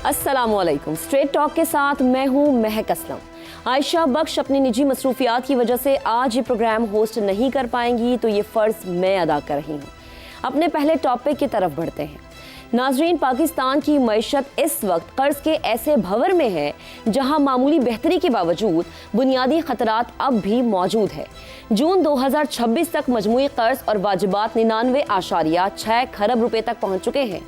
अस्सलामुअलैकुम। Straight talk के साथ मैं हूं महक असलम। आयशा बख्श अपनी निजी मसरूफियात की वजह से आज ये प्रोग्राम होस्ट नहीं कर पाएंगी, तो ये फ़र्ज़ मैं अदा कर रही हूँ। अपने पहले टॉपिक की तरफ बढ़ते हैं। नाजरीन, पाकिस्तान की मईशत इस वक्त कर्ज के ऐसे भंवर में है जहां मामूली बेहतरी के बावजूद बुनियादी खतरात अब भी मौजूद है। जून 2026 तक मजमूई कर्ज और वाजिबात 99.6 खरब रुपए तक पहुंच चुके हैं,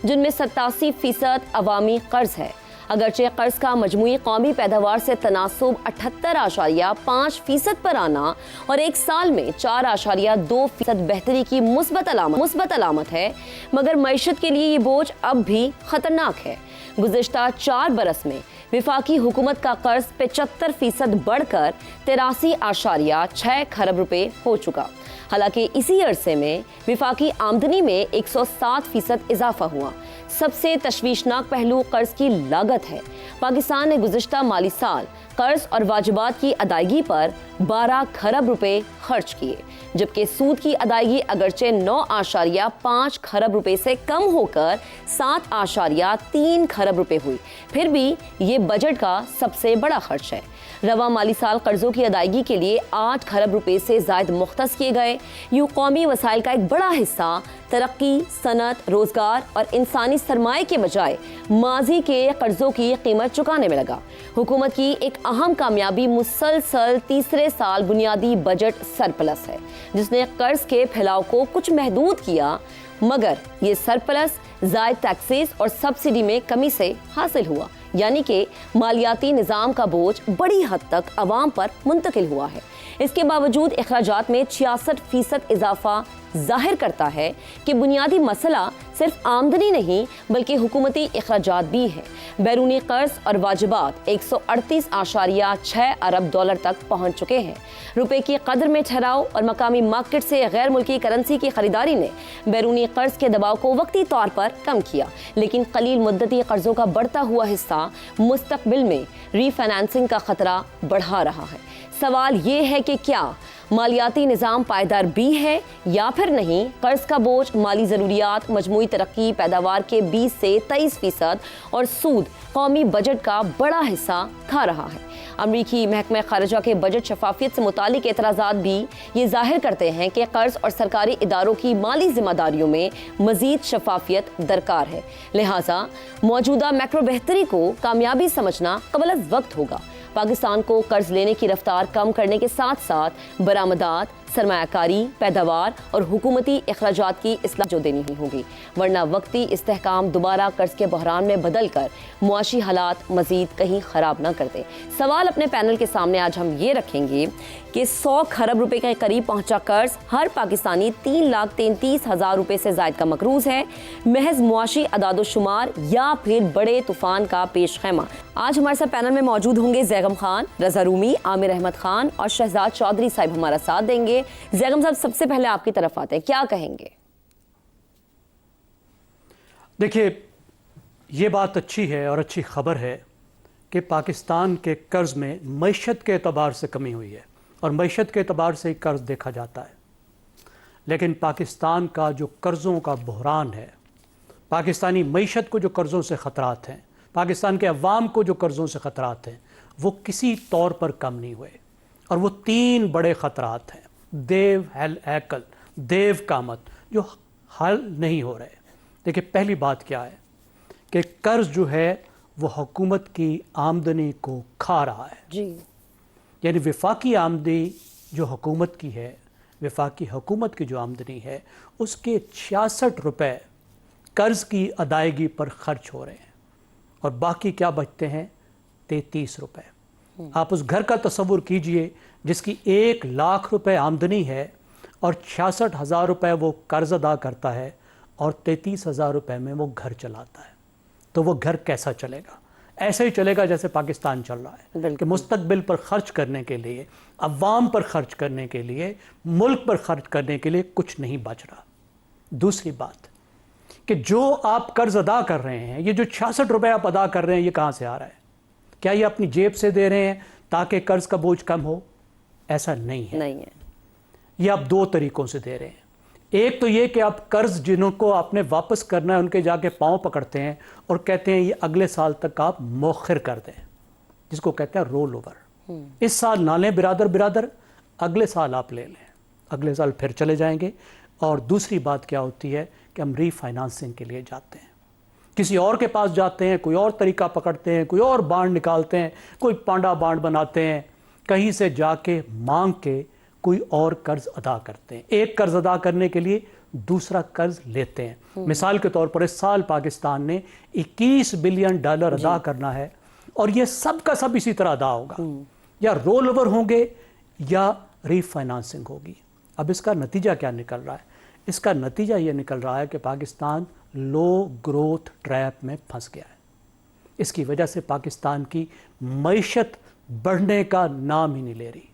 जिनमें 87% अवामी कर्ज है। अगरचे कर्ज का मजमूई कौमी पैदावार से तनासुब 78.5% पर आना और एक साल में 4.2% बेहतरी की मुस्बत अलामत है, मगर मईशत के लिए ये बोझ अब भी खतरनाक है। गुज़िश्ता 4 बरस में विफाकी हुकूमत का कर्ज 75% बढ़कर 83.6 खरब रुपए हो चुका। हालांकि इसी अरसे में विफाकी आमदनी में 107% इजाफा हुआ। सबसे तशवीशनाक पहलू कर्ज की लागत है। पाकिस्तान ने गुज़िश्ता माली साल कर्ज और वाजिबात की अदायगी पर 12 खरब रुपए खर्च किए, जबकि सूद की अदायगी अगरचे 9.5 खरब रुपए से कम होकर 7.3 खरब रुपए हुई। फिर भी ये बजट का सबसे बड़ा खर्च है। रवा माली साल कर्जों की अदायगी के लिए 8 खरब रुपए से जायद मुख्तस किए गए। यूं कौमी वसाइल का एक बड़ा हिस्सा तरक्की, सनत, रोजगार और इंसानी सरमाए के बजाय माजी के कर्जों की कीमत चुकाने में लगा। हुकूमत की एक अहम कामयाबी मुसलसल तीसरे साल बुनियादी बजट सरप्लस है, जिसने कर्ज के फैलाव को कुछ महदूद किया, मगर ये सरप्लस जायद टैक्सेस और सब्सिडी में कमी से हासिल हुआ, यानी कि मालियाती निज़ाम का बोझ बड़ी हद तक अवाम पर मुंतकिल हुआ है। इसके बावजूद अखराजात में 66% इजाफा जाहिर करता है कि बुनियादी मसला सिर्फ आमदनी नहीं बल्कि हुकूमती अखराजात भी है। बैरूनी कर्ज और वाजिबात 138.6 अरब डॉलर तक पहुंच चुके हैं। रुपए की कदर में ठहराव और मकामी मार्केट से गैर मुल्की करेंसी की खरीदारी ने बैरूनी कर्ज के दबाव को वक्ती तौर पर कम किया, लेकिन कलील मुद्दती कर्जों का बढ़ता हुआ हिस्सा मुस्तकबिल में रीफाइनेंसिंग का खतरा बढ़ा रहा है। सवाल ये है कि क्या मालियाती निज़ाम पायदार भी है या फिर नहीं। कर्ज का बोझ माली ज़रूरियात, मजमूई तरक्की पैदावार के 20 से 23% और सूद कौमी बजट का बड़ा हिस्सा खा रहा है। अमरीकी महकमा खारजा के बजट शफाफियत से मुतालिक एतराज़ात भी ये जाहिर करते हैं कि कर्ज और सरकारी इदारों की माली जिम्मेदारियों में मज़ीद शफाफियत दरकार है। लिहाजा मौजूदा मैक्रो बेहतरी को कामयाबी समझना क़ब्ल अज़ वक्त होगा। पाकिस्तान को कर्ज लेने की रफ्तार कम करने के साथ साथ बरामदात, सरमायाकारी, पैदावार और हुकूमती अखराजात की इस्लाह जो देनी ही होगी, वरना वक्ती इस्तेहकाम दोबारा कर्ज के बहरान में बदल कर मुआशी हालात मजीद कहीं ख़राब ना कर दे। सवाल अपने पैनल के सामने आज हम ये रखेंगे कि 100 खरब रुपए के करीब पहुंचा कर्ज हर पाकिस्तानी 3,33,000 रुपए से जायद का मकरूज है, महज मुआशी अदादोशुमार या फिर बड़े तूफान का पेश खैमा। आज हमारे साथ पैनल में मौजूद होंगे जैगम खान, रजा रूमी, आमिर अहमद खान और शहजाद चौधरी साहब हमारा साथ देंगे। जैगम साहब, सबसे पहले आपकी तरफ आते हैं, क्या कहेंगे? देखिए, ये बात अच्छी है और अच्छी खबर है कि पाकिस्तान के कर्ज में मईशत के एतबार से कमी हुई है और मईशत के एतबार से ही कर्ज देखा जाता है। लेकिन पाकिस्तान का जो कर्ज़ों का बहरान है, पाकिस्तानी मईशत को जो कर्ज़ों से ख़तरात हैं, पाकिस्तान के अवाम को जो कर्ज़ों से ख़तरात हैं, वो किसी तौर पर कम नहीं हुए। और वो 3 बड़े ख़तरात हैं, देव, हैकल, देव कामत, जो हल नहीं हो रहे। देखिए, पहली बात क्या है कि कर्ज जो है वो हुकूमत की आमदनी को खा रहा है जी। यानी विफाकी आमदनी जो हुकूमत की है, विफाकी हुकूमत की जो आमदनी है, उसके 66 रुपए कर्ज की अदायगी पर खर्च हो रहे हैं और बाकी क्या बचते हैं? 33 रुपए। आप उस घर का तसव्वुर कीजिए जिसकी 1 लाख रुपए आमदनी है और 66,000 रुपए वो कर्ज अदा करता है और 33,000 रुपए में वो घर चलाता है, तो वो घर कैसा चलेगा? ऐसे ही चलेगा जैसे पाकिस्तान चल रहा है कि मुस्तकबिल पर खर्च करने के लिए, अवाम पर खर्च करने के लिए, मुल्क पर खर्च करने के लिए कुछ नहीं बच रहा। दूसरी बात कि जो आप कर्ज अदा कर रहे हैं, ये जो 66 रुपए आप अदा कर रहे हैं, ये कहाँ से आ रहा है? क्या ये अपनी जेब से दे रहे हैं ताकि कर्ज का बोझ कम हो? ऐसा नहीं है। नहीं है। ये आप 2 तरीकों से दे रहे हैं। एक तो ये कि आप कर्ज जिनको आपने वापस करना है उनके जाके पांव पकड़ते हैं और कहते हैं ये अगले साल तक आप मौखिर कर दें, जिसको कहते हैं रोल ओवर। इस साल ना लें बिरादर, अगले साल आप ले लें, अगले साल फिर चले जाएंगे। और दूसरी बात क्या होती है कि हम रीफाइनेंसिंग के लिए जाते हैं, किसी और के पास जाते हैं, कोई और तरीका पकड़ते हैं, कोई और बांड निकालते हैं, कोई पांडा बांड बनाते हैं, कहीं से जाके मांग के कोई और कर्ज अदा करते हैं। एक कर्ज अदा करने के लिए दूसरा कर्ज लेते हैं। मिसाल के तौर पर इस साल पाकिस्तान ने $21 बिलियन अदा करना है और ये सब का सब इसी तरह अदा होगा, या रोल ओवर होंगे या रीफाइनेंसिंग होगी। अब इसका नतीजा क्या निकल रहा है? इसका नतीजा ये निकल रहा है कि पाकिस्तान लो ग्रोथ ट्रैप में फंस गया है। इसकी वजह से पाकिस्तान की मईशत बढ़ने का नाम ही नहीं ले रही,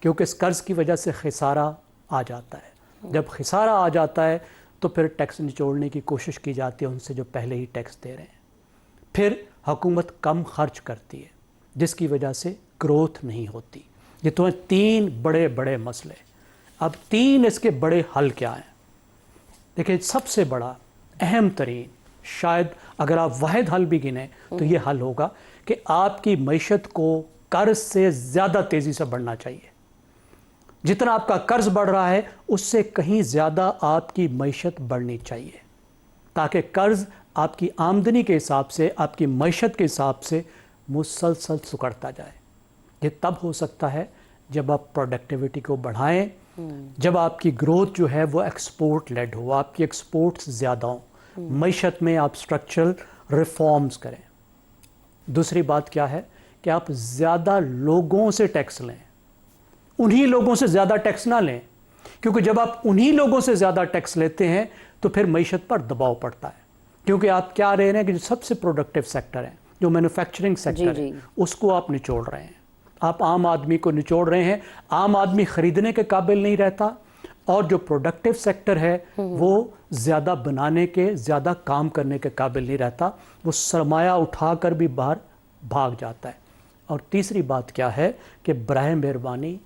क्योंकि इस कर्ज की वजह से खिसारा आ जाता है। जब खिसारा आ जाता है तो फिर टैक्स निचोड़ने की कोशिश की जाती है उनसे जो पहले ही टैक्स दे रहे हैं। फिर हुकूमत कम खर्च करती है, जिसकी वजह से ग्रोथ नहीं होती। ये तो हैं 3 बड़े बड़े मसले। अब 3 इसके बड़े हल क्या हैं? देखिए, सबसे बड़ा अहम तरीन, शायद अगर आप वाहिद हल भी गिने तो ये हल होगा कि आपकी मईशत को कर्ज से ज़्यादा तेज़ी से बढ़ना चाहिए। जितना आपका कर्ज बढ़ रहा है उससे कहीं ज़्यादा आपकी मईशत बढ़नी चाहिए, ताकि कर्ज आपकी आमदनी के हिसाब से, आपकी मईशत के हिसाब से मुसलसल सुकड़ता जाए। ये तब हो सकता है जब आप प्रोडक्टिविटी को बढ़ाएं, जब आपकी ग्रोथ जो है वो एक्सपोर्ट लेड हो, आपकी एक्सपोर्ट्स ज़्यादा हों, मईशत में आप स्ट्रक्चरल रिफॉर्म्स करें। दूसरी बात क्या है कि आप ज़्यादा लोगों से टैक्स लें, उन्हीं लोगों से ज़्यादा टैक्स ना लें, क्योंकि जब आप उन्हीं लोगों से ज़्यादा टैक्स लेते हैं तो फिर मईशत पर दबाव पड़ता है। क्योंकि आप क्या रहे हैं कि जो सबसे प्रोडक्टिव सेक्टर है, जो मैन्युफैक्चरिंग सेक्टर है, उसको आप निचोड़ रहे हैं, आप आम आदमी को निचोड़ रहे हैं। आम आदमी ख़रीदने के काबिल नहीं रहता और जो प्रोडक्टिव सेक्टर है वो ज़्यादा बनाने के, ज़्यादा काम करने के काबिल नहीं रहता, वो सरमाया उठाकर भी बाहर भाग जाता है। और तीसरी बात क्या है कि बराए मेहरबानी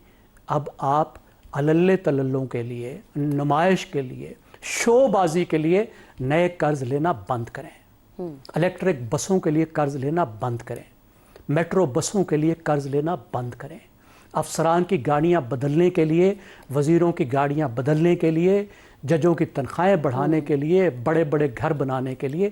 अब आप अल्ले तल्लों के लिए, नुमाइश के लिए, शोबाजी के लिए नए कर्ज लेना बंद करें। इलेक्ट्रिक बसों के लिए कर्ज लेना बंद करें, मेट्रो बसों के लिए कर्ज लेना बंद करें, अफसरान की गाड़ियां बदलने के लिए, वज़ीरों की गाड़ियां बदलने के लिए, जजों की तनख्वाहें बढ़ाने के लिए, बड़े बड़े घर बनाने के लिए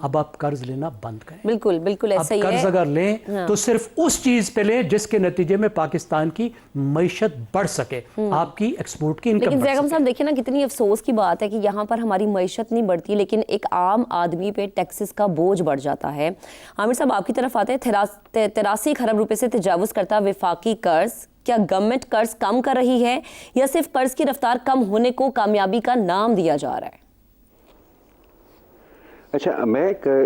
अब आप कर्ज लेना बंद करें। बिल्कुल बिल्कुल ऐसा ही है। कर्ज अगर लें तो सिर्फ उस चीज पे लें जिसके नतीजे में पाकिस्तान की मईशत बढ़ सके, आपकी एक्सपोर्ट की इनकम बढ़ सके। लेकिन जैगम साहब देखिए ना, कितनी अफसोस की बात है कि यहाँ पर हमारी मईशत नहीं बढ़ती, लेकिन एक आम आदमी पे टैक्सेस का बोझ बढ़ जाता है। आमिर साहब, आपकी तरफ आते हैं। 83 खरब रुपए से तजावुज करता वफाकी कर्ज, क्या गवर्नमेंट कर्ज कम कर रही है या सिर्फ कर्ज की रफ्तार कम होने को कामयाबी का नाम दिया जा रहा है? अच्छा,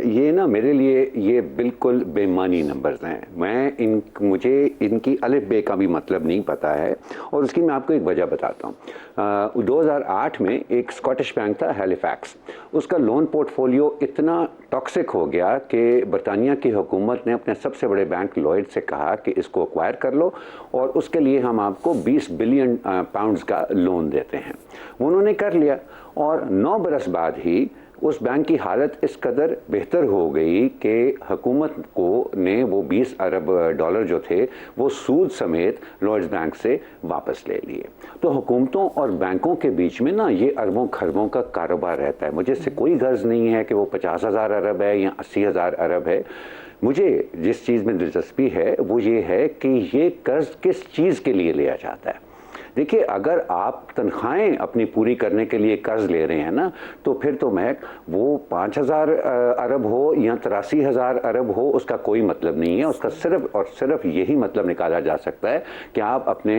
ये ना मेरे लिए ये बिल्कुल बेमानी नंबर्स हैं। मुझे इनकी अलिफ बे का भी मतलब नहीं पता है और उसकी मैं आपको एक वजह बताता हूँ। 2008 में एक स्कॉटिश बैंक था हैलिफैक्स, उसका लोन पोर्टफोलियो इतना टॉक्सिक हो गया कि बरतानिया की हुकूमत ने अपने सबसे बड़े बैंक लॉयड से कहा कि इसको एक्वायर कर लो और उसके लिए हम आपको 20 बिलियन पाउंड्स का लोन देते हैं। उन्होंने कर लिया और 9 बरस बाद ही उस बैंक की हालत इस कदर बेहतर हो गई कि हुकूमत को ने वो 20 अरब डॉलर जो थे वो सूद समेत लॉयड्स बैंक से वापस ले लिए। तो हुकूमतों और बैंकों के बीच में ना ये अरबों खरबों का कारोबार रहता है। मुझे इससे कोई गर्ज नहीं है कि वो 50,000 अरब है या 80,000 अरब है। मुझे जिस चीज़ में दिलचस्पी है वो ये है कि ये कर्ज किस चीज़ के लिए लिया जाता है। देखिए, अगर आप तनख्वाहें अपनी पूरी करने के लिए कर्ज ले रहे हैं ना, तो फिर तो वो 5,000 अरब हो या 83,000 अरब हो, उसका कोई मतलब नहीं है। उसका सिर्फ और सिर्फ यही मतलब निकाला जा सकता है कि आप अपने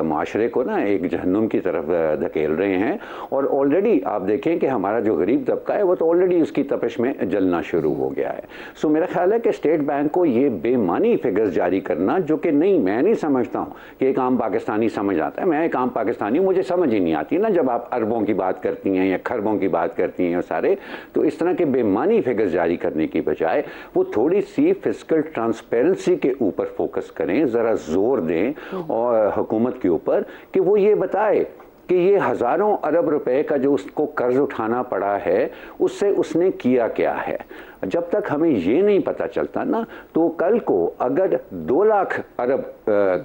माशरे को ना एक जहन्नुम की तरफ धकेल रहे हैं। और ऑलरेडी आप देखें कि हमारा जो गरीब तबका है वो तो ऑलरेडी उसकी तपिश में जलना शुरू हो गया है। सो मेरा ख्याल है कि स्टेट बैंक को ये बेमानी फिगर्स जारी करना, जो कि मैं नहीं समझता हूँ कि एक आम पाकिस्तानी समझ आता है। मैं एक आम पाकिस्तानी, मुझे समझ ही नहीं आती ना जब आप अरबों की बात करती हैं या खरबों की बात करती हैं सारे। तो इस तरह के बेमानी फिगर्स जारी करने की बजाय वो थोड़ी सी फिस्कल ट्रांसपेरेंसी के ऊपर फोकस करें, ज़रा जोर दें और हुकूमत के ऊपर कि वो ये बताए कि ये हज़ारों अरब रुपए का जो उसको कर्ज उठाना पड़ा है उससे उसने किया क्या है। जब तक हमें ये नहीं पता चलता ना, तो कल को अगर 2 लाख अरब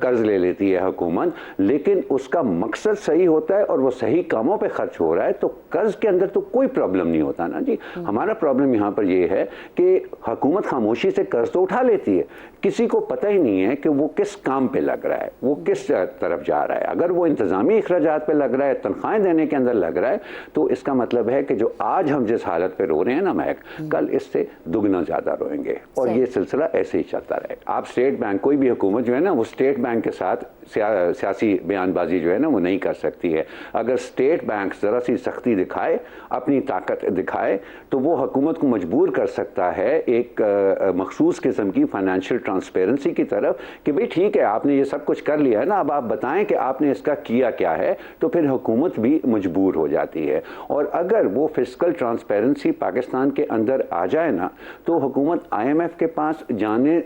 कर्ज ले लेती है हुकूमत, लेकिन उसका मकसद सही होता है और वो सही कामों पे खर्च हो रहा है, तो कर्ज के अंदर तो कोई प्रॉब्लम नहीं होता ना जी। हमारा प्रॉब्लम यहाँ पर ये है कि हुकूमत खामोशी से कर्ज तो उठा लेती है, किसी को पता ही नहीं है कि वो किस काम पे लग रहा है, वो किस तरफ जा रहा है। अगर वो इंतजामी अखराजात पे लग रहा है, तनख्वाहें देने के अंदर लग रहा है, तो इसका मतलब है कि जो आज हम जिस हालत पे रो रहे हैं ना महक, कल इससे दुगना ज्यादा रोएंगे और ये सिलसिला ऐसे ही चलता रहे। आप स्टेट बैंक, कोई भी हुकूमत जो है ना, वो स्टेट बैंक के साथ सियासी बयानबाजी जो है ना वो नहीं कर सकती है। अगर स्टेट बैंक जरा सी सख्ती दिखाए, अपनी ताकत दिखाए, तो वो हुकूमत को मजबूर कर सकता है एक मखसूस किस्म की फाइनेंशियल ट्रांसपेरेंसी की तरफ कि भाई ठीक है, आपने ये सब कुछ कर लिया है ना, अब आप बताएं कि आपने इसका किया क्या है, तो फिर हुकूमत भी मजबूर हो जाती है। और अगर वो फिस्कल ट्रांसपेरेंसी पाकिस्तान के अंदर आ जाए ना, तो हुकूमत IMF के पास जाने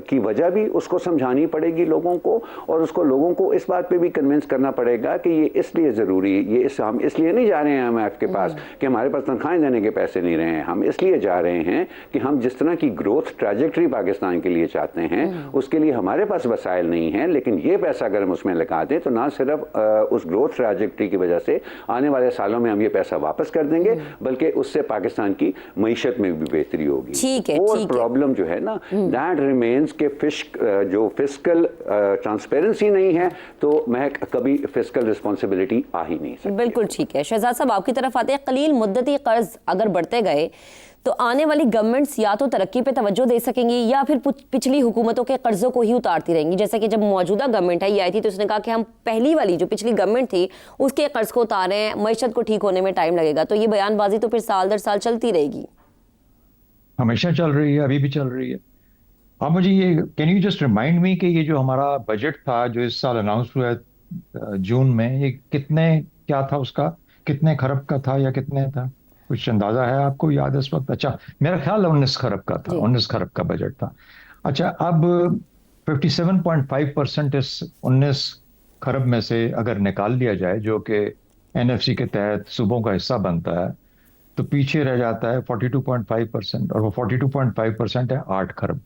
की वजह भी उसको समझानी पड़ेगी लोगों को, और उसको लोगों को इस बात पे भी कन्विंस करना पड़ेगा कि ये इसलिए ज़रूरी है, हम इसलिए नहीं जा रहे हैं IMF के पास कि हमारे पास तनख्वाहें देने के पैसे नहीं रहे हैं, हम इसलिए जा रहे हैं कि हम जिस तरह की ग्रोथ ट्रैजेक्टरी पाकिस्तान के लिए चाहते हैं उसके लिए हमारे पास वसाइल नहीं है, लेकिन ये पैसा अगर हम उसमें लगा दें तो ना सिर्फ उस ग्रोथ ट्रैजेक्टरी की वजह से आने वाले सालों में हम ये पैसा वापस कर देंगे, बल्कि उससे पाकिस्तान की मईशत में भी बेहतरी होगी। ठीक है, और प्रॉब्लम जो है ना, दैट रिमेन्स के जो फिस्कल ट्रांसपेरेंसी नहीं है, तो महक कभी फिस्कल रिस्पॉन्सिबिलिटी आ ही नहीं सकती। बिल्कुल ठीक है। शहजाद साहब, आपकी तरफ आते हैं। कलील मुद्दती कर्ज अगर बढ़ते गए तो आने वाली गवर्नमेंट्स या तो तरक्की पे तवज्जो दे सकेंगी या फिर पिछली हुकूमतों के कर्जों को ही उतारती रहेंगी। जैसे कि जब मौजूदा गवर्नमेंट है ये आई थी तो उसने कहा कि हम पहली वाली जो पिछली गवर्नमेंट थी उसके कर्ज को उतार रहे हैं, मईशत को ठीक होने में टाइम लगेगा। तो ये बयानबाजी तो फिर साल दर साल चलती रहेगी। हमेशा चल रही है, अभी भी चल रही है। आप मुझे ये can you just remind me कि ये जो हमारा बजट था जो इस साल अनाउंस हुआ है जून में, ये क्या था, उसका कितने खरब का था या कितने था, कुछ अंदाजा है आपको, याद है इस वक्त? अच्छा, मेरा ख्याल है 19 खरब का था, 19 खरब का बजट था। अच्छा, अब 57.5% इस 19 खरब में से अगर निकाल लिया जाए, जो कि NFC के तहत सूबों का हिस्सा बनता है, तो पीछे रह जाता है 42.5%, और वो 42.5% है 8 खरब।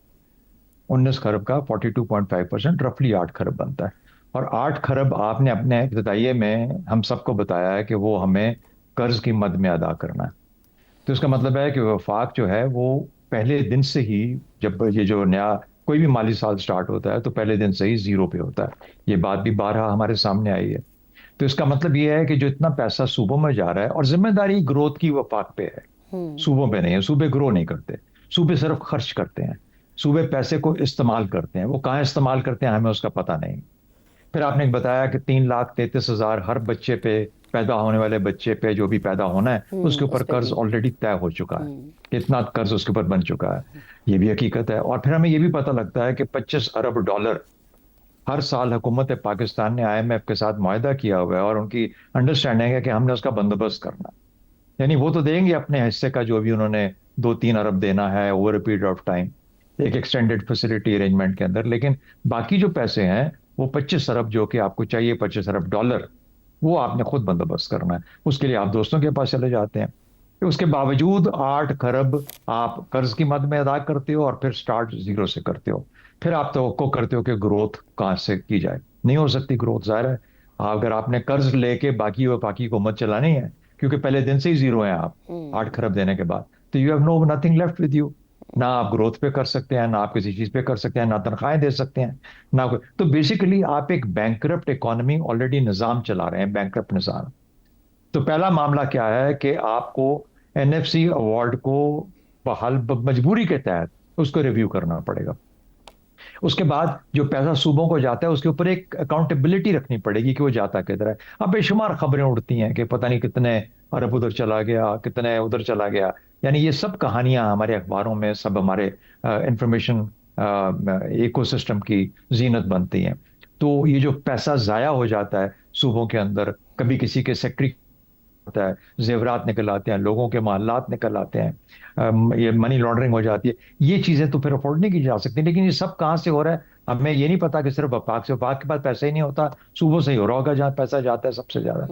19 खरब का 42.5% रफली 8 खरब बनता है। और 8 खरब आपने अपने इब्तिदाइये में हम सबको बताया है कि वो हमें कर्ज की मद में अदा करना है। तो इसका मतलब है कि वफाक जो है वो पहले दिन से ही, जब ये जो नया कोई भी माली साल स्टार्ट होता है तो पहले दिन से ही जीरो पे होता है। ये बात भी बारहा हमारे सामने आई है। तो इसका मतलब ये है कि जो इतना पैसा सूबों में जा रहा है, और जिम्मेदारी ग्रोथ की वफाक पे है, सूबों पे नहीं है। सूबे ग्रो नहीं करते, सूबे सिर्फ खर्च करते हैं, सूबे पैसे को इस्तेमाल करते हैं। वो कहाँ इस्तेमाल करते हैं हमें उसका पता नहीं। फिर आपने बताया कि 3,33,000 हर बच्चे पे, पैदा होने वाले बच्चे पे जो भी पैदा होना है उसके ऊपर कर्ज ऑलरेडी तय हो चुका है, कितना कर्ज उसके ऊपर बन चुका है, ये भी हकीकत है। और फिर हमें ये भी पता लगता है कि 25 अरब डॉलर हर साल हुकूमत पाकिस्तान ने IMF के साथ मुआहदा किया हुआ है, और उनकी अंडरस्टैंडिंग है कि हमने उसका बंदोबस्त करना। यानी वो तो देंगे अपने हिस्से का जो भी उन्होंने 2-3 अरब देना है over a period of time, एक एक्सटेंडेड फैसिलिटी अरेंजमेंट के अंदर, लेकिन बाकी जो पैसे हैं वो 25 अरब जो कि आपको चाहिए, 25 अरब डॉलर, वो आपने खुद बंदोबस्त करना है। उसके लिए आप दोस्तों के पास चले जाते हैं। उसके बावजूद 8 खरब आप कर्ज की मद में अदा करते हो और फिर स्टार्ट जीरो से करते हो। फिर आप तो करते हो कि ग्रोथ कहाँ से की जाए, नहीं हो सकती ग्रोथ, जाहिर है। अगर आपने कर्ज लेके बाकी को मत चलानी है, क्योंकि पहले दिन से ही जीरो है आप 8 खरब देने के बाद, तो you have no nothing left with you. ना आप ग्रोथ पे कर सकते हैं, ना आप किसी चीज पे कर सकते हैं, ना तनख्वाहें दे सकते हैं, ना कोई। तो बेसिकली आप एक बैंकरप्ट इकोनॉमी, ऑलरेडी निजाम चला रहे हैं, बैंकरप्ट निजाम। तो पहला मामला क्या है कि आपको NFC अवार्ड को बहाल मजबूरी के तहत उसको रिव्यू करना पड़ेगा। उसके बाद जो पैसा सूबों को जाता है उसके ऊपर एक अकाउंटेबिलिटी रखनी पड़ेगी कि वो जाता किधर है। अब बेशुमार खबरें उड़ती हैं कि पता नहीं कितने अरब उधर चला गया, कितने उधर चला गया। यानी ये सब कहानियां हमारे अखबारों में, सब हमारे इंफॉर्मेशन इकोसिस्टम की जीनत बनती हैं। तो ये जो पैसा जाया हो जाता है सूबों के अंदर, कभी किसी के सेक्रेटरी होता है, जेवरात निकल आते हैं, लोगों के मालात निकल आते हैं, ये मनी लॉन्ड्रिंग हो जाती है। ये चीजें तो फिर अफोर्ड नहीं की जा सकती। लेकिन ये सब कहाँ से हो रहा है? हमें ये नहीं पता कि सिर्फ वफाक के पास पैसा ही नहीं होता, सूबों से ही हो रहा होगा जहाँ पैसा जाता है सबसे ज्यादा।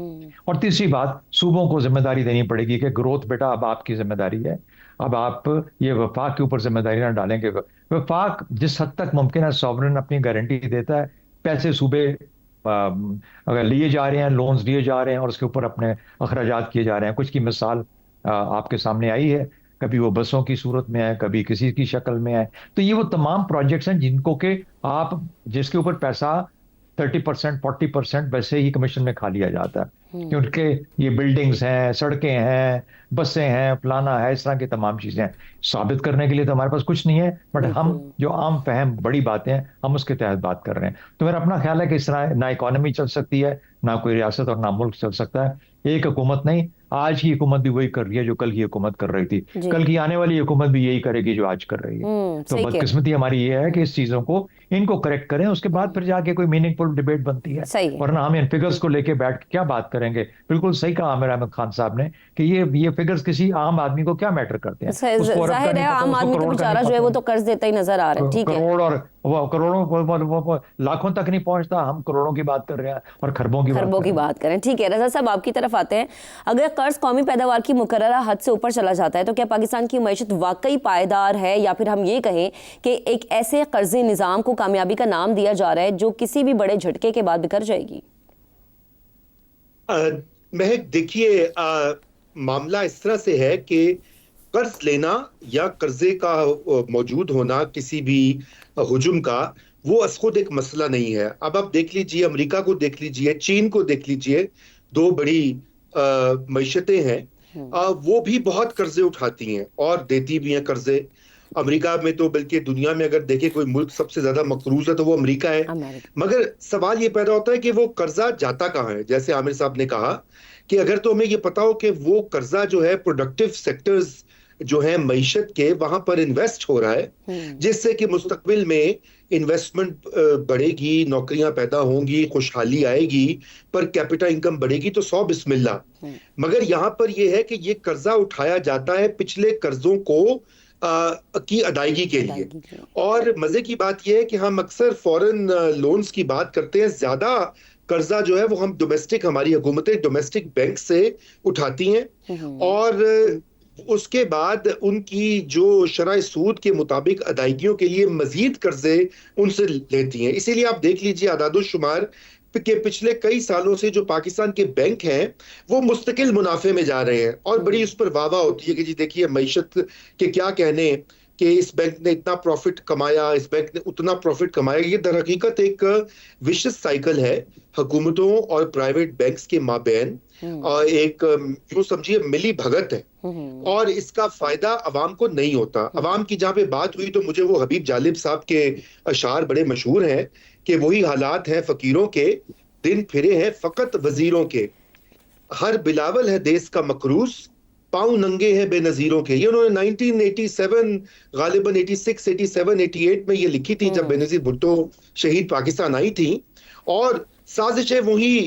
और तीसरी बात, सूबों को जिम्मेदारी देनी पड़ेगी कि ग्रोथ बेटा अब आपकी जिम्मेदारी है। अब आप ये वफाक के ऊपर जिम्मेदारी ना डालेंगे। वफाक जिस हद तक मुमकिन है सॉवरेन अपनी गारंटी देता है, पैसे सूबे अगर लिए जा रहे हैं, लोन्स लिए जा रहे हैं और उसके ऊपर अपने अखराजात किए जा रहे हैं। कुछ की मिसाल आपके सामने आई है, कभी वो बसों की सूरत में है, कभी किसी की शक्ल में है। तो ये वो तमाम प्रोजेक्ट्स हैं जिनको के आप जिसके ऊपर पैसा 30% 40% वैसे ही कमीशन में खा लिया जाता है, क्योंकि ये बिल्डिंग्स हैं, सड़कें हैं, बसें हैं, फलाना है, इस तरह की तमाम चीजें हैं। साबित करने के लिए तो हमारे पास कुछ नहीं है, बट हम जो आम फहम बड़ी बातें हैं हम उसके तहत बात कर रहे हैं। तो मेरा अपना ख्याल है कि इस तरह ना इकोनॉमी चल सकती है, ना कोई रियासत और ना मुल्क चल सकता है। एक हुकूमत नहीं, आज की हुकूमत भी वही कर रही है जो कल की हुकूमत कर रही थी, कल की आने वाली हुकूमत भी यही करेगी जो आज कर रही है। तो बदकिस्मती हमारी ये है कि इस चीजों को इनको करेक्ट करें, उसके बाद फिर जाके कोई मीनिंगफुल डिबेट बनती है। वरना हम इन फिगर्स को लेके बैठ के क्या बात करेंगे। बिल्कुल सही कहा आमिर अहमद खान साहब ने कि ये फिगर्स किसी आम आदमी को क्या मैटर करते हैं। जाहिर है आम आदमी तो बेचारा जो है वो तो कर्ज देता ही नजर आ रहा है। ठीक है, करोड़ और करोड़ों लाखों तक नहीं पहुंचता, हम करोड़ों की बात कर रहे हैं और खरबों की बात करें। ठीक है, रजा साहब आपकी तरफ आते हैं। अगर कर्ज कौमी पैदावार की मुकर्ररा हद से ऊपर चला जाता है तो क्या पाकिस्तान की मईशत वाकई पायदार है, या फिर हम ये कहें कि एक ऐसे कर्जी निजाम को कामयाबी का नाम दिया जा रहा है जो किसी भी बड़े झटके के बाद बिखर जाएगी? महक, देखिए, मामला इस तरह से है कि कर्ज लेना या कर्जे का मौजूद होना किसी भी हुजूम का वो खुद एक मसला नहीं है। अब आप देख लीजिए, अमेरिका को देख लीजिए, चीन को देख लीजिए, दो बड़ी मईशतें हैं, वो भी बहुत कर्जे उठाती हैं और देती भी हैं कर्जे। अमेरिका में तो बल्कि दुनिया में अगर देखें कोई मुल्क सबसे ज्यादा मकरूज है तो वो अमेरिका है। मगर सवाल ये पैदा होता है कि वो कर्जा जाता कहाँ है। जैसे आमिर साहब ने कहा कि अगर तो हमें ये पता हो कि वो कर्जा जो है प्रोडक्टिव सेक्टर्स जो है मईशत के, वहां पर इन्वेस्ट हो रहा है, जिससे कि मुस्तकबिल में इन्वेस्टमेंट बढ़ेगी, नौकरियां पैदा होंगी, खुशहाली आएगी, पर कैपिटा इनकम बढ़ेगी, तो 100 बिस्मिल्लाह। मगर यहाँ पर यह है कि ये कर्जा उठाया जाता है पिछले कर्जों को की अदायगी के लिए। और मजे की बात यह है कि हम अक्सर फॉरेन लोन्स की बात करते हैं, ज्यादा कर्जा जो है वो हम डोमेस्टिक, हमारी हुकूमतें डोमेस्टिक बैंक से उठाती हैं और उसके बाद उनकी जो शरह सूद के मुताबिक अदायगियों के लिए मजीद कर्जे उनसे लेती हैं। इसीलिए आप देख लीजिए आदादुशुमार के पिछले कई सालों से जो पाकिस्तान के बैंक हैं वो मुस्तकिल मुनाफे में जा रहे हैं और बड़ी उस पर वाह होती है कि जी देखिए मईशत के क्या कहने कि इस बैंक ने इतना प्रॉफिट कमाया, इस बैंक ने उतना प्रॉफिट कमाया। ये दर हकीकत एक विशेष साइकिल है हुकूमतों और प्राइवेट बैंक्स के माबैन, और एक यूं समझिए मिली भगत है, और इसका फायदा अवाम को नहीं होता। अवाम की जहां पे बात हुई तो मुझे वो हबीब जालिब साहब के अशार बड़े मशहूर हैं कि वही हालात हैं फकीरों के, दिन फिरे हैं फकत वजीरों के, हर बिलावल है देश का मकरूज, पाँव नंगे हैं बेनजीरों के। ये उन्होंने 1987 गालिबन 86, 87, 88 में ये लिखी थी जब बेनजीर भुट्टो शहीद पाकिस्तान आई थी। और साजिशें वही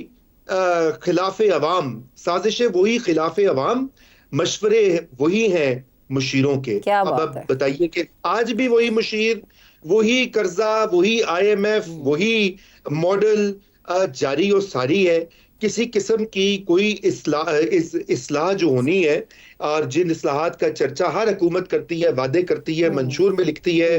खिलाफे अवाम, साजिशें वही खिलाफे अवाम, मशवरे वही हैं मुशीरों के। अब आप बताइए कि आज भी वही मुशीर, वही कर्जा, वही IMF, वही मॉडल जारी और सारी है। किसी किस्म की कोई इस्लाह जो होनी है, और जिन इस्लाहात का चर्चा हर हुकूमत करती है, वादे करती है, मंशूर में लिखती है,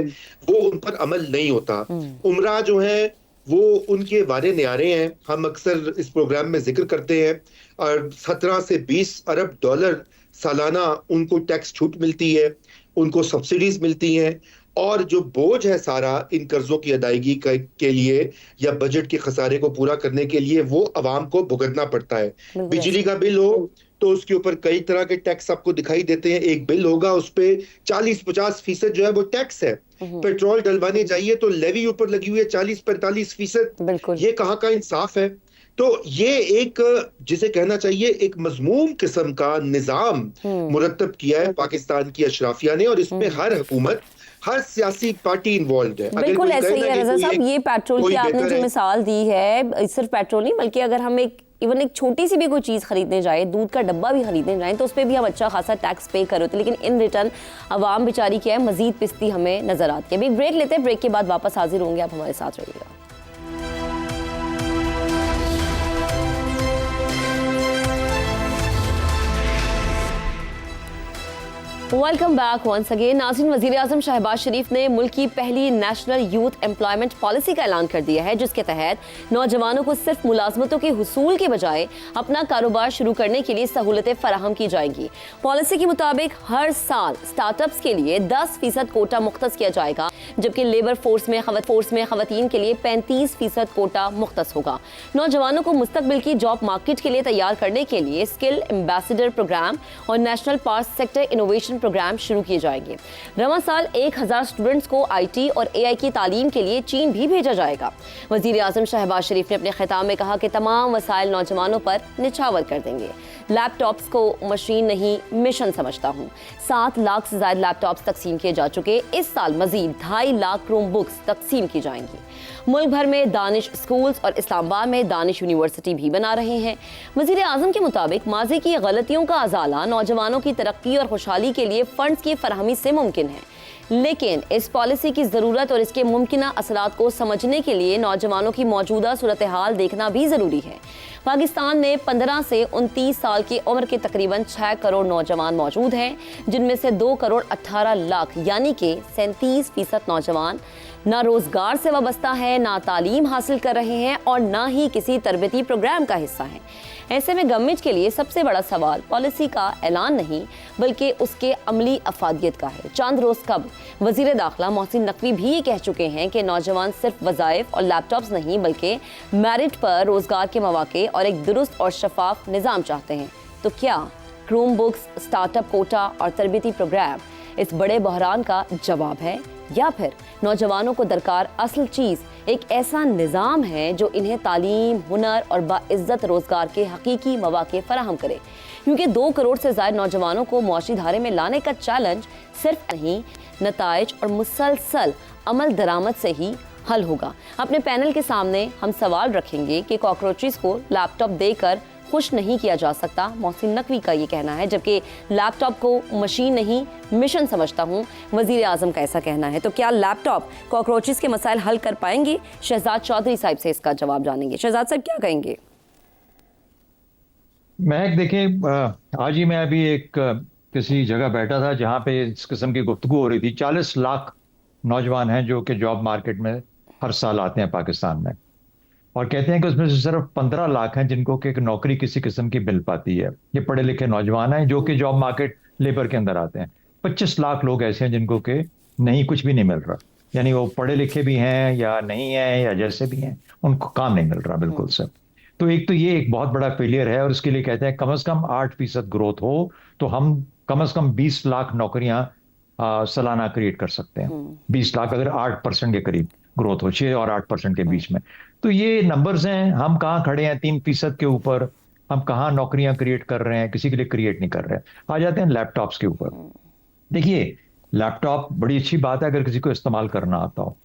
वो उन पर अमल नहीं होता। उमरा जो है वो उनके वारे न्यारे हैं। हम अक्सर इस प्रोग्राम में जिक्र करते हैं, और 17 से 20 अरब डॉलर सालाना उनको टैक्स छूट मिलती है, उनको सब्सिडीज मिलती हैं, और जो बोझ है सारा इन कर्जों की अदायगी के लिए या बजट के खसारे को पूरा करने के लिए वो अवाम को भुगतना पड़ता है। बिजली का बिल हो तो उसके ऊपर कई तरह के टैक्स आपको दिखाई देते हैं। एक बिल होगा उस पे 40-50% जो है वो टैक्स है। पेट्रोल डलवाने जाइए तो लेवी ऊपर लगी हुई है 40-45%। ये कहाँ का इंसाफ है? तो ये एक, जिसे कहना चाहिए एक मजमूम किस्म का निजाम मुरतब किया है पाकिस्तान की अशराफिया ने, और इसमें हर हुकूमत, हर सियासी पार्टी इन्वॉल्व है। बिल्कुल ऐसा ही है रजा साहब। ये पेट्रोल की आपने जो मिसाल दी है, सिर्फ पेट्रोल नहीं बल्कि अगर हम एक इवन एक छोटी सी भी कोई चीज़ खरीदने जाए, दूध का डब्बा भी खरीदने जाए, तो उस पर भी हम अच्छा खासा टैक्स पे कर होते हैं, लेकिन इन रिटर्न आवाम बेचारी क्या है, मजीद पिस्ती हमें नजर आती है। अभी ब्रेक लेते हैं, ब्रेक के बाद वापस हाजिर होंगे, आप हमारे साथ रहिएगा। Welcome back once again. नाज़रीन, वज़ीर आज़म शहबाज शरीफ ने मुल्क की पहली नेशनल यूथ एम्प्लॉयमेंट पॉलिसी का ऐलान कर दिया है, जिसके तहत नौजवानों को सिर्फ मुलाजमतों के हुसूल के बजाय अपना कारोबार शुरू करने के लिए सहूलतें फराहम की जाएंगी। पॉलिसी के मुताबिक हर साल स्टार्टअप्स के लिए 10% कोटा मुख्तस किया जाएगा, जबकि लेबर फोर्स में खवातीन के लिए 35% कोटा मुख्तस होगा। नौजवानों को मुस्तकबिल की जॉब मार्केट के लिए तैयार करने के लिए स्किल एम्बेसडर प्रोग्राम और national parks sector innovation programme शुरू किए जाएंगे। रवां साल 1000 स्टूडेंट्स को IT और AI की तालीम के लिए चीन भी भेजा जाएगा। वज़ीर आज़म शहबाज शरीफ ने अपने खिताब में कहा कि तमाम वसाइल नौजवानों पर निछावर कर देंगे। लैपटॉप्स को मशीन नहीं मिशन समझता हूँ। 7 लाख से ज्यादा लैपटॉप्स तकसीम किए जा चुके। इस साल मजीद 2.5 लाख क्रोम बुक्स तकसीम की जाएंगी। मुल्क भर में दानिश स्कूल्स और इस्लामाबाद में दानिश यूनिवर्सिटी भी बना रहे हैं। वज़ीर आज़म के मुताबिक माजी की गलतियों का अजाला नौजवानों की तरक्की और खुशहाली के लिए फंड्स की फराहमी से मुमकिन है, लेकिन इस पॉलिसी की ज़रूरत और इसके मुमकिना असरात को समझने के लिए नौजवानों की मौजूदा सूरत हाल देखना भी ज़रूरी है। पाकिस्तान में 15 से 29 साल की उम्र के तकरीबन 6 करोड़ नौजवान मौजूद हैं, जिनमें से 2 करोड़ 18 लाख यानी कि 37% नौजवान ना रोजगार से वाबस्ता है, ना तालीम हासिल कर रहे हैं और ना ही किसी तरबियती प्रोग्राम का हिस्सा हैं। ऐसे में गवर्नमेंट के लिए सबसे बड़ा सवाल पॉलिसी का ऐलान नहीं बल्कि उसके अमली अफादियत का है। चंद रोज कब वजीर दाखिला मोहसिन नकवी भी ये कह चुके हैं कि नौजवान सिर्फ वज़ाइफ और लैपटॉप्स नहीं बल्कि मेरिट पर रोजगार के मौके और एक दुरुस्त और शफाफ निज़ाम चाहते हैं। तो क्या क्रोम बुक्स, स्टार्टअप कोटा और तरबियती प्रोग्राम इस बड़े बहरान का जवाब है, या फिर नौजवानों को दरकार असल चीज़ एक ऐसा निज़ाम है जो इन्हें तालीम, हुनर और बाइज्जत रोज़गार के हकीकी मौके फराहम करे? क्योंकि 2 करोड़ से ज़्यादा नौजवानों को मुआशी धारे में लाने का चैलेंज सिर्फ नहीं, नताइज और मुसलसल अमल दरामद से ही हल होगा। अपने पैनल के सामने हम सवाल रखेंगे कि कॉकरोचेस को लैपटॉप देकर खुश नहीं किया जा सकता। मोहसिन नकवी का ये कहना है, जबकि लैपटॉप को मशीन नहीं मिशन समझता हूँ, वजीर आजम का ऐसा कहना है। तो क्या लैपटॉप कॉकरोचेस के मसाइल हल कर पाएंगे? शहजाद चौधरी साहब से इसका जवाब जानेंगे। शहजाद साहब क्या कहेंगे? महक, देखिए, आज ही मैं अभी एक किसी जगह बैठा था जहाँ पे इस किस्म की गुफ्तगू हो रही थी। 40 लाख नौजवान हैं जो कि जॉब मार्केट में हर साल आते हैं पाकिस्तान में, और कहते हैं कि उसमें से सिर्फ 15 लाख हैं जिनको कि एक नौकरी किसी किस्म की मिल पाती है। ये पढ़े लिखे नौजवान हैं जो कि जॉब मार्केट लेबर के अंदर आते हैं। 25 लाख लोग ऐसे हैं जिनको कि नहीं, कुछ भी नहीं मिल रहा, यानी वो पढ़े लिखे भी हैं या नहीं हैं या जैसे भी हैं, उनको काम नहीं मिल रहा बिल्कुल से। तो एक तो ये एक बहुत बड़ा फेलियर है, और इसके लिए कहते हैं कम से कम 8% ग्रोथ हो तो हम कम से कम 20 लाख नौकरियां सालाना क्रिएट कर सकते हैं। 20 लाख अगर 8% के करीब ग्रोथ हो, 6 और 8% के बीच में, तो ये नंबर्स हैं। हम कहाँ खड़े हैं 3% के ऊपर, हम कहाँ नौकरियां क्रिएट कर रहे हैं, किसी के लिए क्रिएट नहीं कर रहे हैं। आ जाते हैं लैपटॉप्स के ऊपर। देखिए, लैपटॉप बड़ी अच्छी बात है अगर किसी को इस्तेमाल करना आता हो।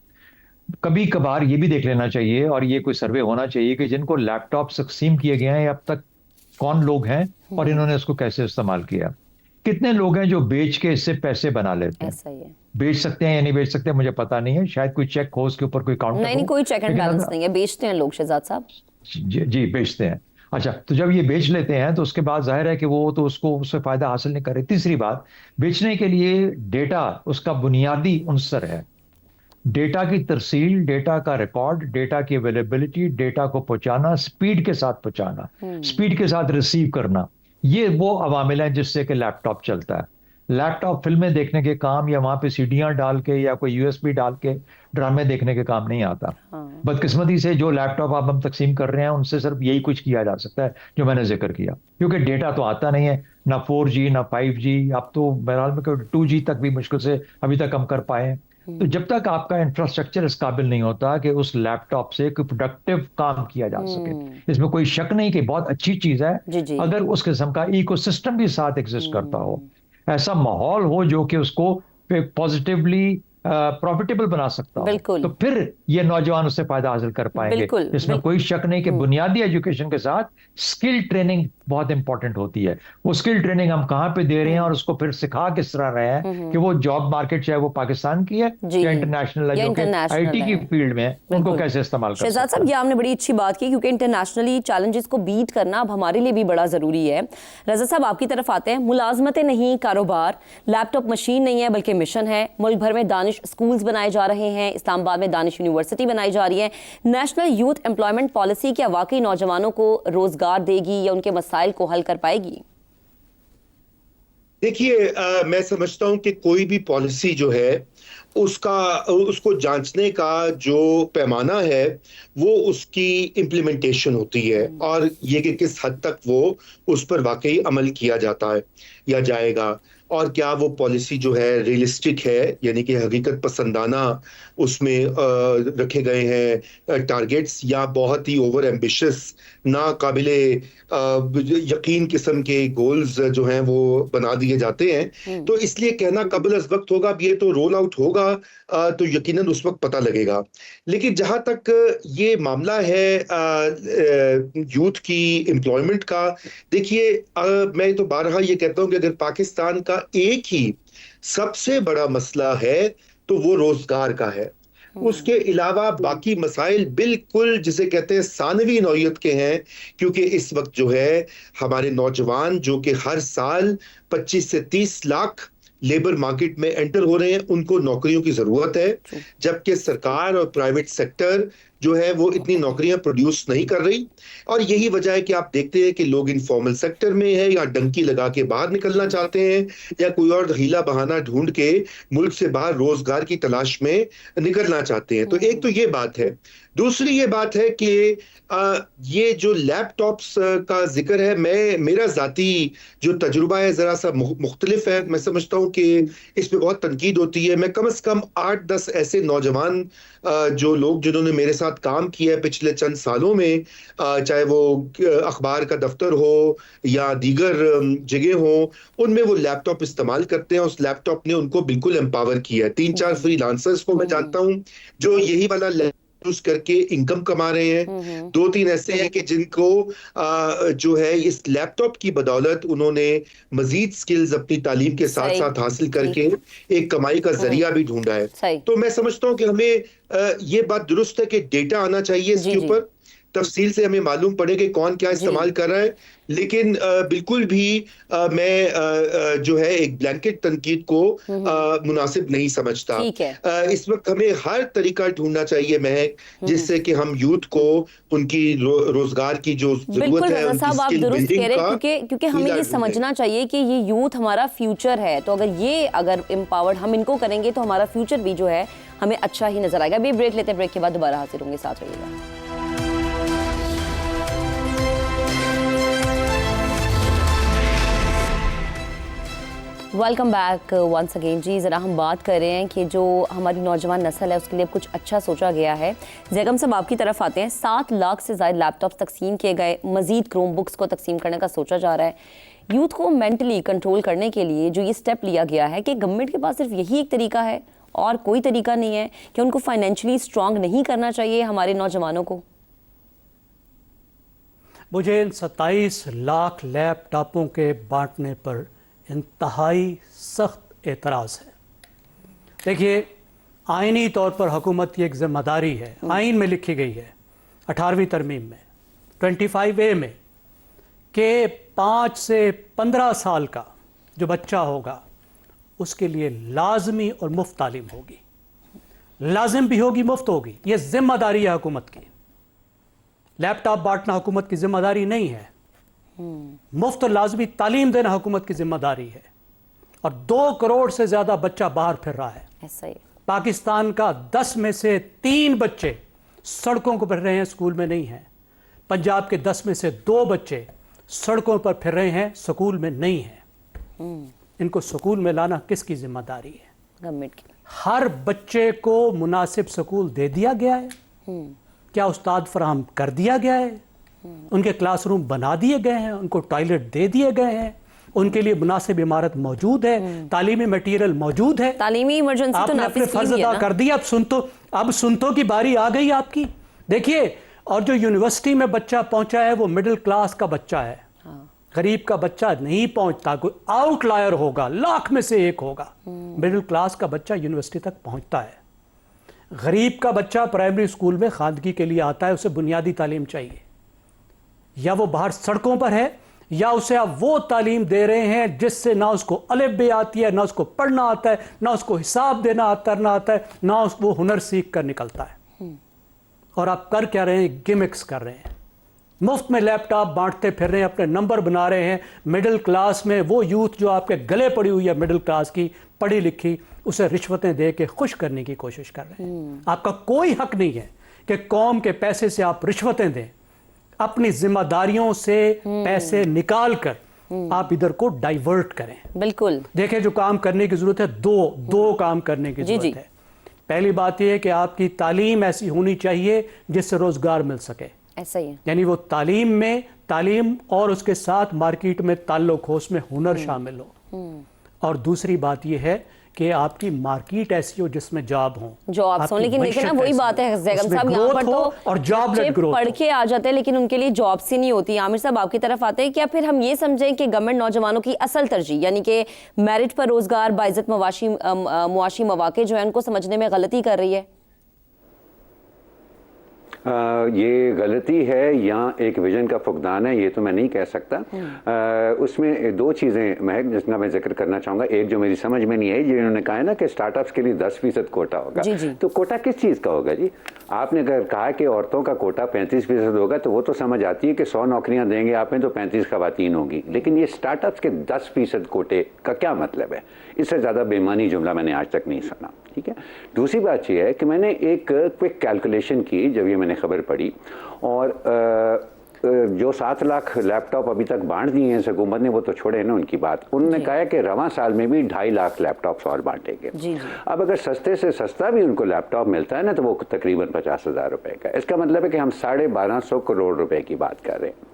कभी कभार ये भी देख लेना चाहिए, और ये कोई सर्वे होना चाहिए कि जिनको लैपटॉप तकसीम किए गए हैं अब तक कौन लोग हैं और इन्होंने इसको कैसे इस्तेमाल किया। कितने लोग हैं जो बेच के इससे पैसे बना लेते हैं। ऐसा ही है। बेच सकते हैं या नहीं बेच सकते मुझे पता नहीं है, शायद कोई चेक हो उसके ऊपर, कोई काउंटर नहीं, कोई चेक एंड बैलेंस नहीं है, बेचते हैं लोग। शहजाद साहब जी बेचते हैं। अच्छा, तो जब ये बेच लेते हैं तो उसके बाद जाहिर है कि वो तो उसको उससे फायदा हासिल नहीं कर रहे। तीसरी बात, बेचने के लिए डेटा उसका बुनियादी उनसर है। डेटा की तरसील, डेटा का रिकॉर्ड, डेटा की अवेलेबिलिटी, डेटा को पहुंचाना, स्पीड के साथ पहुंचाना, स्पीड के साथ रिसीव करना, ये वो अवामिल हैं जिससे कि लैपटॉप चलता है। लैपटॉप फिल्में देखने के काम या वहां पे सीडियां डाल के या कोई यूएसबी डाल के ड्रामे देखने के काम नहीं आता। बदकिस्मती से जो लैपटॉप आप हम तकसीम कर रहे हैं उनसे सिर्फ यही कुछ किया जा सकता है जो मैंने जिक्र किया, क्योंकि डेटा तो आता नहीं है, ना 4G ना 5G, अब तो बहरहाल में 2G तक भी मुश्किल से अभी तक हम कर पाए हैं। तो जब तक आपका इंफ्रास्ट्रक्चर इस काबिल नहीं होता कि उस लैपटॉप से कोई प्रोडक्टिव काम किया जा सके, इसमें कोई शक नहीं कि बहुत अच्छी चीज है जी। अगर उस किस्म का इकोसिस्टम भी साथ एग्जिस्ट करता हो, ऐसा माहौल हो जो कि उसको पॉजिटिवली प्रॉफिटेबल बना सकता हो, तो फिर ये नौजवान उससे फायदा हासिल कर पाएंगे। बिल्कुल, इसमें कोई शक नहीं कि बुनियादी एजुकेशन के साथ स्किल ट्रेनिंग बहुत इंपॉर्टेंट होती है। वो स्किल ट्रेनिंग हम कहाँ पे दे रहे हैं और उसको फिर सिखा किस तरह रहे हैं कि वो जॉब मार्केट चाहे वो पाकिस्तान की है जी, या इंटरनेशनल है, या जो कि international आईटी की है। फील्ड में है, उनको बिल्कुल। कैसे इस्तेमाल कर शहजाद सकते साहब, हैं। ये आपने बड़ी अच्छी बात की, क्योंकि इंटरनेशनली चैलेंजेस को बीट करना अब हमारे लिए भी बड़ा ज़रूरी है। रजा साहब, आपकी तरफ आते हैं। मुलाजमतें नहीं, कारोबार, लैपटॉप मशीन नहीं है बल्कि मिशन है। मुल्क भर में दानिश स्कूल्स बनाए जा रहे हैं, इस्लामाबाद में दानिश यूनिवर्सिटी बनाई जा रही है। नेशनल यूथ एम्प्लॉयमेंट पॉलिसी क्या वाकई नौजवानों को रोजगार देगी या उनके मसाइल को हल कर पाएगी? देखिए, मैं समझता हूं कि कोई भी पॉलिसी जो है उसको जांचने का जो पैमाना है वो उसकी इम्प्लीमेंटेशन होती है, और ये कि किस हद तक वो उस पर वाकई अमल किया जाता है या जाएगा, और क्या वो पॉलिसी जो है रियलिस्टिक है, यानी कि हकीकत पसंदाना उसमें रखे गए हैं टारगेट्स, या बहुत ही ओवर एम्बिशियस ना काबिले यकीन किस्म के गोल्स जो हैं वो बना दिए जाते हैं। तो इसलिए कहना कबल अज वक्त होगा, अब ये तो रोल आउट होगा तो यकीनन उस वक्त पता लगेगा। लेकिन जहां तक ये मामला है यूथ की एम्प्लॉयमेंट का, देखिए मैं तो बारहा ये कहता हूं कि अगर पाकिस्तान का एक ही सबसे बड़ा मसला है तो वो रोजगार का है। उसके अलावा बाकी मसाइल बिल्कुल जिसे कहते हैं सानवी नौयत के हैं, क्योंकि इस वक्त जो है हमारे नौजवान जो कि हर साल 25 से 30 लाख लेबर मार्केट में एंटर हो रहे हैं, उनको नौकरियों की जरूरत है, जबकि सरकार और प्राइवेट सेक्टर जो है वो इतनी नौकरियां प्रोड्यूस नहीं कर रही। और यही वजह है कि आप देखते हैं कि लोग इनफॉर्मल सेक्टर में है या डंकी लगा के बाहर निकलना चाहते हैं, या कोई और हीला बहाना ढूंढ के मुल्क से बाहर रोजगार की तलाश में निकलना चाहते हैं। तो एक तो ये बात है। दूसरी ये बात है कि ये जो लैपटॉप्स का जिक्र है, मेरा जाती जो तजुर्बा है जरा सा मुख्तलिफ है। मैं समझता हूँ कि इस पे बहुत तनकीद होती है। मैं कम से कम 8-10 ऐसे नौजवान जो लोग जिन्होंने मेरे साथ काम किया है पिछले चंद सालों में, चाहे वो अखबार का दफ्तर हो या दीगर जगह हो, उनमें वो लैपटॉप इस्तेमाल करते हैं। उस लैपटॉप ने उनको बिल्कुल एम्पावर किया है। 3-4 फ्रीलांसर्स को मैं जानता हूँ जो यही वाला यूज करके इनकम कमा रहे हैं। 2-3 ऐसे हैं कि जिनको जो है इस लैपटॉप की बदौलत उन्होंने मजीद स्किल्स अपनी तालीम के साथ साथ हासिल करके एक कमाई का जरिया भी ढूंढा है। तो मैं समझता हूँ कि हमें ये बात दुरुस्त है कि डेटा आना चाहिए इसके ऊपर, तफसील से हमें मालूम पड़े कि कौन क्या इस्तेमाल कर रहा है। लेकिन बिल्कुल भी मैं जो है एक ब्लैंकेट तनकीद को मुनासिब नहीं समझता। इस वक्त हमें हर तरीका ढूंढना चाहिए महक, जिससे कि हम यूथ को उनकी रोजगार की जो जरूरत है उनकी स्किल बिल्डिंग का, क्योंकि हमें ये समझना चाहिए कि ये यूथ हमारा फ्यूचर है। तो अगर एम्पावर्ड हम इनको करेंगे तो हमारा फ्यूचर भी जो है हमें अच्छा ही नजर आएगा। अभी ब्रेक लेते हैं, ब्रेक के बाद दोबारा हाजिर होंगे, साथ रहिएगा। वेलकम बैक वंस अगेन जी। ज़रा हम बात कर रहे हैं कि जो हमारी नौजवान नस्ल है उसके लिए कुछ अच्छा सोचा गया है। जैगम साहब, आपकी तरफ आते हैं। 7 लाख से ज़्यादा लैपटॉप तकसीम किए गए, मज़ीद क्रोम बुक्स को तकसीम करने का सोचा जा रहा है। यूथ को मेंटली कंट्रोल करने के लिए जो ये स्टेप लिया गया है कि गवर्नमेंट के पास सिर्फ यही एक तरीका है और कोई तरीका नहीं है, कि उनको फाइनेंशियली स्ट्रांग नहीं करना चाहिए हमारे नौजवानों को? मुझे इन 27 लाख लैपटॉपों के बांटने पर इंतहाई सख्त एतराज़ है। देखिए, आइनी तौर पर हुकूमत की एक जिम्मेदारी है, आइन में लिखी गई है 18वीं तरमीम में 25A में, कि 5 से 15 साल का जो बच्चा होगा उसके लिए लाजमी और मुफ्त तालीम होगी। लाजिम भी होगी, मुफ्त होगी। ये जिम्मेदारी है हुकूमत की। लैपटॉप बांटना हुकूमत की जिम्मेदारी नहीं है। मुफ्त और लाजमी तालीम देना हुकूमत की जिम्मेदारी है। और 2 करोड़ से ज्यादा बच्चा बाहर फिर रहा है। ऐसा ही पाकिस्तान का 10 में से 3 बच्चे सड़कों पर फिर रहे हैं, स्कूल में नहीं हैं। पंजाब के 10 में से 2 बच्चे सड़कों पर फिर रहे हैं, स्कूल में नहीं हैं। इनको स्कूल में लाना किसकी जिम्मेदारी है? गवर्नमेंट की। हर बच्चे को मुनासिब स्कूल दे दिया गया है? क्या उस्ताद फराहम कर दिया गया है? उनके क्लासरूम बना दिए गए हैं? उनको टॉयलेट दे दिए गए हैं? उनके लिए मुनासिब इमारत मौजूद है, तालीमी मटेरियल मौजूद है। तालीमी इमरजेंसी तो आपने अपने नाफिज की फर्ज हुई है अदा ना? कर दिया, अब सुनतों की बारी आ गई आपकी। देखिए, और जो यूनिवर्सिटी में बच्चा पहुंचा है वो मिडिल क्लास का बच्चा है, गरीब का बच्चा नहीं पहुंचता, कोई आउटलायर होगा, लाख में से एक होगा। मिडिल क्लास का बच्चा यूनिवर्सिटी तक पहुंचता है। गरीब का बच्चा प्राइमरी स्कूल में खानगी के लिए आता है, उसे बुनियादी तालीम चाहिए, या वो बाहर सड़कों पर है, या उसे आप वो तालीम दे रहे हैं जिससे ना उसको अलिफ बे आती है, ना उसको पढ़ना आता है, ना उसको हिसाब देना करना आता है, ना उसको वो हुनर सीख कर निकलता है। और आप कर क्या रहे हैं? गिमिक्स कर रहे हैं, मुफ्त में लैपटॉप बांटते फिर रहे हैं, अपने नंबर बना रहे हैं। मिडिल क्लास में वो यूथ जो आपके गले पड़ी हुई है, मिडिल क्लास की पढ़ी लिखी, उसे रिश्वतें दे के खुश करने की कोशिश कर रहे हैं। आपका कोई हक नहीं है कि कौम के पैसे से आप रिश्वतें दें। अपनी जिम्मेदारियों से पैसे निकाल कर आप इधर को डाइवर्ट करें। बिल्कुल। देखें, जो काम करने की जरूरत है, दो काम करने की जरूरत है। पहली बात यह है कि आपकी तालीम ऐसी होनी चाहिए जिससे रोजगार मिल सके, ऐसा ही है, यानी वो तालीम और उसके साथ मार्केट में ताल्लुक हो, उसमें हुनर शामिल हो। और दूसरी बात यह है कि आपकी मार्केट ऐसी हो जिसमें जॉब हो, जॉब्स हो। लेकिन देखें ना, वही बात है जैगम साहब, यहाँ पर तो और जॉब लेट ग्रोथ पढ़ के आ जाते हैं लेकिन उनके लिए जॉब्स ही नहीं होती। आमिर साहब, आपकी तरफ आते हैं, क्या फिर हम ये समझें कि गवर्नमेंट नौजवानों की असल तरजीह यानी कि मेरिट पर रोजगार, बाइज्जत मुआशी मौके जो है उनको समझने में गलती कर रही है? ये गलती है या एक विजन का फुकदान है, ये तो मैं नहीं कह सकता। उसमें दो चीज़ें महक जिसका मैं जिक्र करना चाहूँगा। एक जो मेरी समझ में नहीं आई, जिन्होंने कहा है ना कि स्टार्टअप्स के लिए 10% कोटा होगा। तो कोटा किस चीज़ का होगा जी? आपने अगर कहा कि औरतों का कोटा 35% होगा तो वो तो समझ आती है कि 100 नौकरियां देंगे आप में तो 35 खवातीन होगी। लेकिन ये स्टार्टअप्स के 10% कोटे का क्या मतलब है? इससे ज़्यादा बेईमानी जुमला मैंने आज तक नहीं सुना। ठीक है। दूसरी बात यह है कि मैंने एक क्विक कैलकुलेशन की जब ये मैंने खबर पड़ी, और जो 7 लाख लैपटॉप अभी तक बांट दिए हैं हुकूमत ने, वो तो छोड़े ना उनकी बात। उन्होंने कहा है कि रवां साल में भी 2.5 लाख लैपटॉप्स और बांटेंगे। अब अगर सस्ते से सस्ता भी उनको लैपटॉप मिलता है ना, तो वो तकरीबन 50,000 रुपए का। इसका मतलब है कि हम 1250 करोड़ रुपए की बात कर रहे हैं।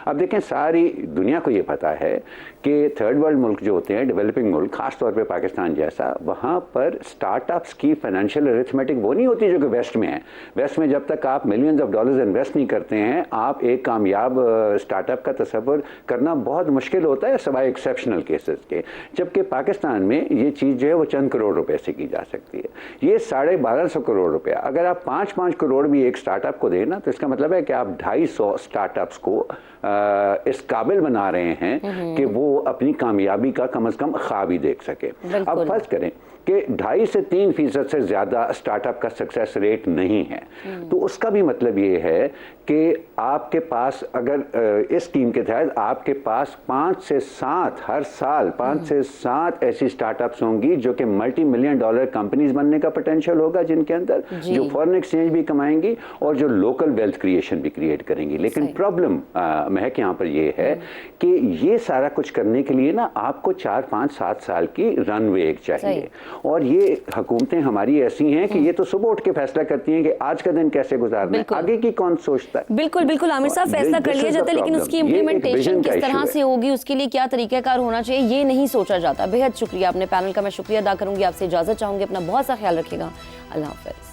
अब देखें, सारी दुनिया को ये पता है कि थर्ड वर्ल्ड मुल्क जो होते हैं, डेवलपिंग मुल्क, खास तौर पे पाकिस्तान जैसा, वहाँ पर स्टार्टअप्स की फाइनेंशियल अरिथमेटिक वो नहीं होती जो कि वेस्ट में है। वेस्ट में जब तक आप मिलियंस ऑफ डॉलर्स इन्वेस्ट नहीं करते हैं, आप एक कामयाब स्टार्टअप का तस्वुर करना बहुत मुश्किल होता है, सिवाय एक्सेप्शनल केसेस के। जबकि पाकिस्तान में ये चीज़ जो है वो चंद करोड़ रुपए से की जा सकती है। ये 1250 करोड़ रुपया अगर आप 5-5 करोड़ भी एक स्टार्टअप को देना, तो इसका मतलब है कि आप 250 स्टार्टअप्स को इस काबिल बना रहे हैं कि वो अपनी कामयाबी का कम से कम ख्वाब ही देख सके। अब फर्ज करें कि 2.5 से 3% से ज़्यादा स्टार्टअप का सक्सेस रेट नहीं है, तो उसका भी मतलब ये है कि आपके पास अगर इस स्कीम के तहत आपके पास 5 से 7 हर साल 5 से 7 ऐसी स्टार्टअप्स होंगी जो कि $multi-million कंपनीज बनने का पोटेंशियल होगा, जिनके अंदर जो फॉरेन एक्सचेंज भी कमाएंगी और जो लोकल वेल्थ क्रिएशन भी क्रिएट करेंगी। लेकिन प्रॉब्लम महक यहाँ पर ये है कि ये सारा कुछ करने के लिए ना आपको 4, 5, 7 साल की रनवे एक चाहिए। और ये हुकूमतें हमारी ऐसी हैं कि ये तो सुबह उठ के फैसला करती हैं कि आज का दिन कैसे गुजारना है, आगे की कौन सोचता है। बिल्कुल बिल्कुल आमिर साहब, फैसला कर लिया जाता है, लेकिन उसकी इम्प्लीमेंटेशन किस तरह से होगी, उसके लिए क्या तरीकाकार होना चाहिए, ये नहीं सोचा जाता। बेहद शुक्रिया, अपने पैनल का मैं शुक्रिया अदा करूंगी। आपसे इजाजत चाहूंगी, अपना बहुत सा ख्याल रखिएगा। अल्लाह हाफिज।